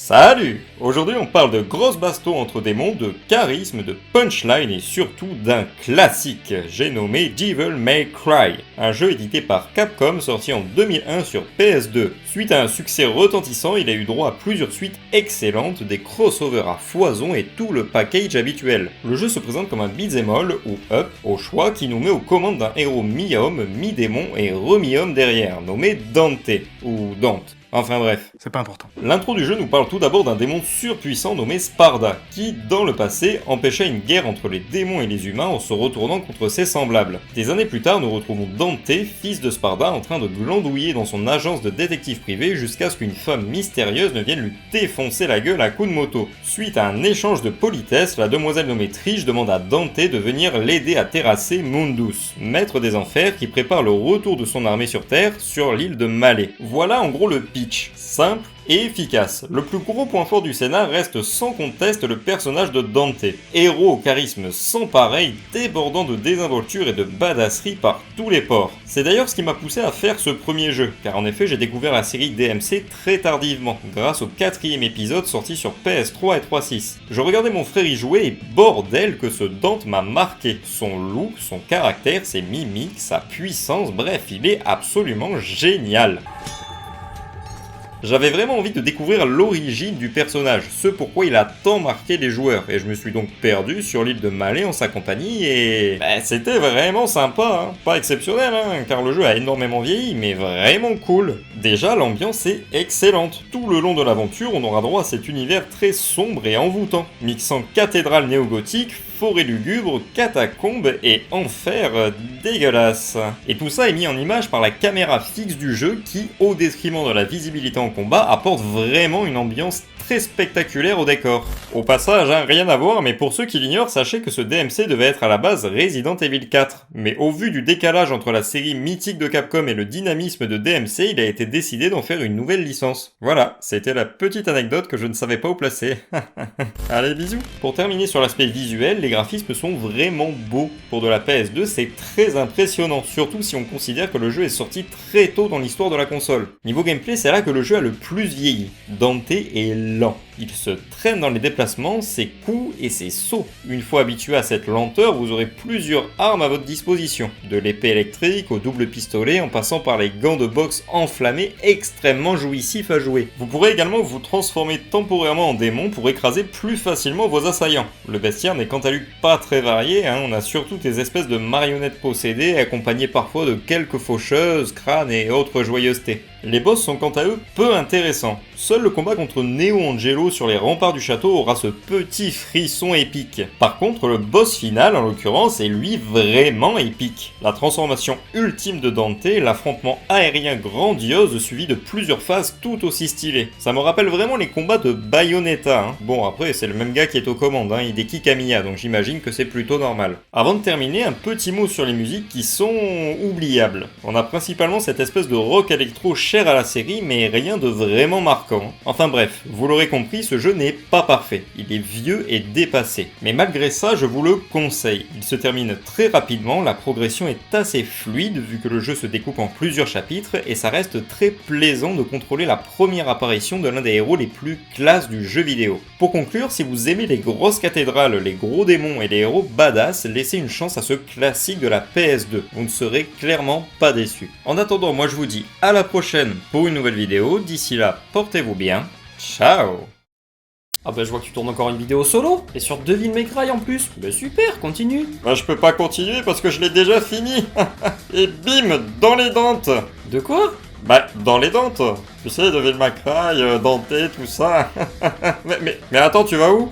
Salut! Aujourd'hui on parle de grosses bastos entre démons, de charisme, de punchline et surtout d'un classique, j'ai nommé Devil May Cry, un jeu édité par Capcom sorti en 2001 sur PS2. Suite à un succès retentissant, il a eu droit à plusieurs suites excellentes, des crossovers à foison et tout le package habituel. Le jeu se présente comme un beat'em all ou up au choix qui nous met aux commandes d'un héros mi-homme, mi-démon et remi-homme derrière, nommé Dante, ou Dante. Enfin bref. C'est pas important. L'intro du jeu nous parle tout d'abord d'un démon surpuissant nommé Sparda, qui, dans le passé, empêchait une guerre entre les démons et les humains en se retournant contre ses semblables. Des années plus tard, nous retrouvons Dante, fils de Sparda, en train de glandouiller dans son agence de détective privé jusqu'à ce qu'une femme mystérieuse ne vienne lui défoncer la gueule à coups de moto. Suite à un échange de politesse, la demoiselle nommée Trish demande à Dante de venir l'aider à terrasser Mundus, maître des enfers qui prépare le retour de son armée sur Terre, sur l'île de Malé. Voilà en gros le pitch, simple et efficace. Le plus gros point fort du scénar reste sans conteste le personnage de Dante, héros au charisme sans pareil, débordant de désinvolture et de badasserie par tous les ports. C'est d'ailleurs ce qui m'a poussé à faire ce premier jeu, car en effet j'ai découvert la série DMC très tardivement, grâce au 4e épisode sorti sur PS3 et 3.6. Je regardais mon frère y jouer et bordel que ce Dante m'a marqué. Son look, son caractère, ses mimiques, sa puissance, bref, il est absolument génial. J'avais vraiment envie de découvrir l'origine du personnage, ce pourquoi il a tant marqué les joueurs, et je me suis donc perdu sur l'île de Malé en sa compagnie, et c'était vraiment sympa, hein. Pas exceptionnel, hein, car le jeu a énormément vieilli, mais vraiment cool. Déjà, l'ambiance est excellente. Tout le long de l'aventure, on aura droit à cet univers très sombre et envoûtant, mixant cathédrale néo-gothique, forêt lugubre, catacombes et enfer dégueulasse. Et tout ça est mis en image par la caméra fixe du jeu qui, au détriment de la visibilité en combat, apporte vraiment une ambiance très spectaculaire au décor. Au passage, hein, rien à voir, mais pour ceux qui l'ignorent, sachez que ce DMC devait être à la base Resident Evil 4. Mais au vu du décalage entre la série mythique de Capcom et le dynamisme de DMC, il a été décidé d'en faire une nouvelle licence. Voilà, c'était la petite anecdote que je ne savais pas où placer. Allez, bisous. Pour terminer sur l'aspect visuel, les graphismes sont vraiment beaux. Pour de la PS2, c'est très impressionnant, surtout si on considère que le jeu est sorti très tôt dans l'histoire de la console. Niveau gameplay, c'est là que le jeu a le plus vieilli. Dante est lent. Il se traîne dans les déplacements, ses coups et ses sauts. Une fois habitué à cette lenteur, vous aurez plusieurs armes à votre disposition. De l'épée électrique au double pistolet en passant par les gants de boxe enflammés extrêmement jouissifs à jouer. Vous pourrez également vous transformer temporairement en démon pour écraser plus facilement vos assaillants. Le bestiaire n'est quant à lui pas très varié, hein. On a surtout des espèces de marionnettes possédées accompagnées parfois de quelques faucheuses, crânes et autres joyeusetés. Les boss sont quant à eux peu intéressants. Seul le combat contre Neo Angelo sur les remparts du château aura ce petit frisson épique. Par contre, le boss final, en l'occurrence, est lui vraiment épique. La transformation ultime de Dante, l'affrontement aérien grandiose suivi de plusieurs phases tout aussi stylées. Ça me rappelle vraiment les combats de Bayonetta, hein. Bon, après, c'est le même gars qui est aux commandes, hein. Hideki Kamiya, donc j'imagine que c'est plutôt normal. Avant de terminer, un petit mot sur les musiques qui sont oubliables. On a principalement cette espèce de rock électro cher à la série, mais rien de vraiment marquant. Enfin bref, vous l'aurez compris, ce jeu n'est pas parfait. Il est vieux et dépassé. Mais malgré ça, je vous le conseille. Il se termine très rapidement, la progression est assez fluide vu que le jeu se découpe en plusieurs chapitres et ça reste très plaisant de contrôler la première apparition de l'un des héros les plus classes du jeu vidéo. Pour conclure, si vous aimez les grosses cathédrales, les gros démons et les héros badass, laissez une chance à ce classique de la PS2. Vous ne serez clairement pas déçus. En attendant, moi je vous dis à la prochaine pour une nouvelle vidéo. D'ici là, portez-vous bien. Ciao. Ah bah je vois que tu tournes encore une vidéo solo, et sur Devil May Cry en plus. Bah super, continue. Bah je peux pas continuer parce que je l'ai déjà fini. Et bim, dans les dents. De quoi? Bah dans les dents. Tu sais, Devil May Cry, Dante, tout ça. mais attends, tu vas où?